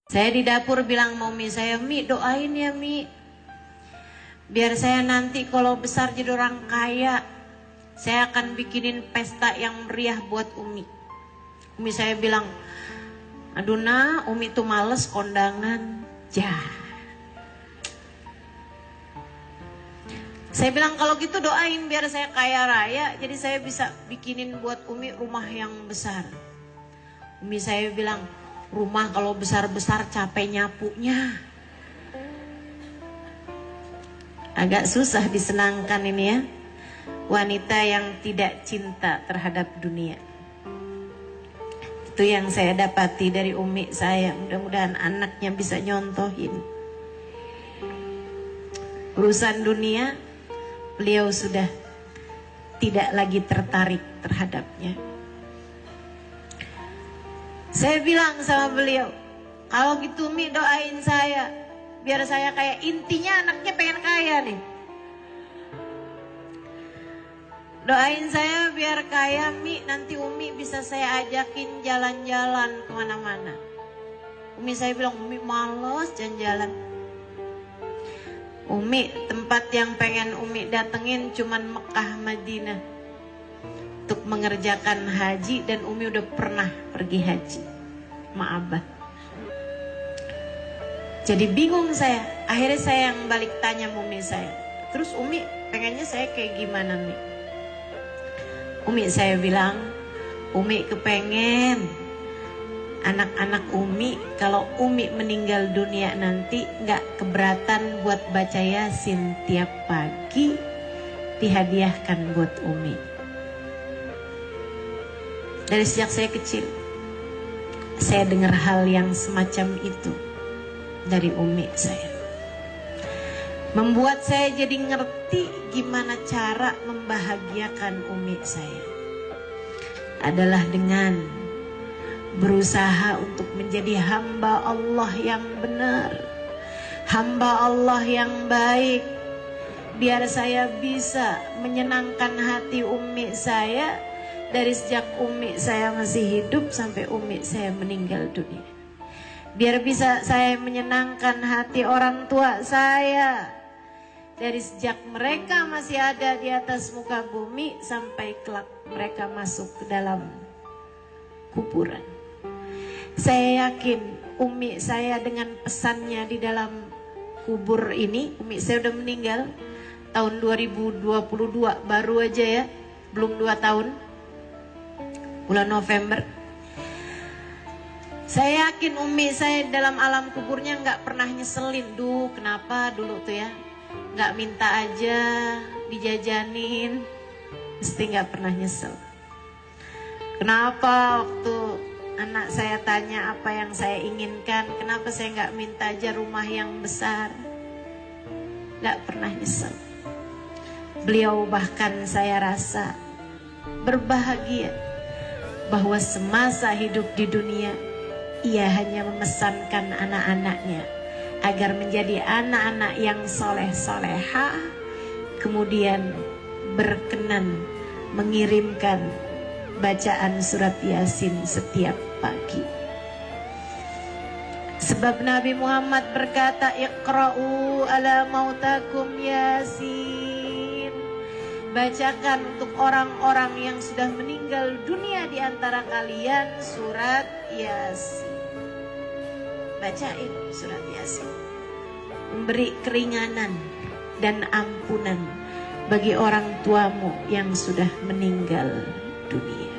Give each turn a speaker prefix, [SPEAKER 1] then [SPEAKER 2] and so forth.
[SPEAKER 1] Saya di dapur bilang mau Mi saya, Mi doain ya Mi, biar saya nanti kalau besar jadi orang kaya, saya akan bikinin pesta yang meriah buat Umi. Umi saya bilang, aduh nah, Umi tuh males kondangan. Saya bilang kalau gitu doain biar saya kaya raya, jadi saya bisa bikinin buat Umi rumah yang besar. Umi saya bilang, rumah kalau besar-besar capek nyapunya. Agak susah disenangkan ini ya, wanita yang tidak cinta terhadap dunia. Itu yang saya dapati dari Umi saya. Mudah-mudahan anaknya bisa nyontohin. Urusan dunia, beliau sudah tidak lagi tertarik terhadapnya. Saya bilang sama beliau, kalau gitu Mi doain saya, biar saya kaya. Intinya anaknya pengen kaya nih. Doain saya biar kaya Mi, nanti Umi bisa saya ajakin jalan-jalan kemana-mana. Umi saya bilang, Umi males jalan-jalan. Umi, tempat yang pengen Umi datengin cuman Mekah Madinah untuk mengerjakan haji, dan Umi udah pernah pergi haji sama Abah. Jadi bingung saya. Akhirnya saya yang balik tanya Umi saya, terus Umi pengennya saya kayak gimana Mi? Umi saya bilang, Umi kepengen anak-anak Umi kalau Umi meninggal dunia nanti nggak keberatan buat baca Yasin tiap pagi, dihadiahkan buat Umi. Dari sejak saya kecil, saya dengar hal yang semacam itu dari Umi saya. Membuat saya jadi ngerti gimana cara membahagiakan Umi saya. Adalah dengan berusaha untuk menjadi hamba Allah yang benar, hamba Allah yang baik, biar saya bisa menyenangkan hati Umi saya dari sejak Umi saya masih hidup sampai Umi saya meninggal dunia. Biar bisa saya menyenangkan hati orang tua saya dari sejak mereka masih ada di atas muka bumi sampai kelak mereka masuk ke dalam kuburan. Saya yakin Umi saya dengan pesannya di dalam kubur ini, Umi saya udah meninggal tahun 2022, baru aja ya, belum 2 tahun, bulan November. Saya yakin Umi saya dalam alam kuburnya nggak pernah nyeselin, duh kenapa dulu tuh ya nggak minta aja dijajanin, mesti nggak pernah nyesel. Kenapa waktu anak saya tanya apa yang saya inginkan, kenapa saya nggak minta aja rumah yang besar, nggak pernah nyesel. Beliau bahkan saya rasa berbahagia bahwa semasa hidup di dunia ia hanya memesankan anak-anaknya agar menjadi anak-anak yang soleh-soleha, kemudian berkenan mengirimkan bacaan surat Yasin setiap pagi. Sebab Nabi Muhammad berkata, Iqra'u ala mautakum Yasin. Bacakan untuk orang-orang yang sudah meninggal dunia di antara kalian surat Yasin. Bacain surat Yasin, memberi keringanan dan ampunan bagi orang tuamu yang sudah meninggal dunia.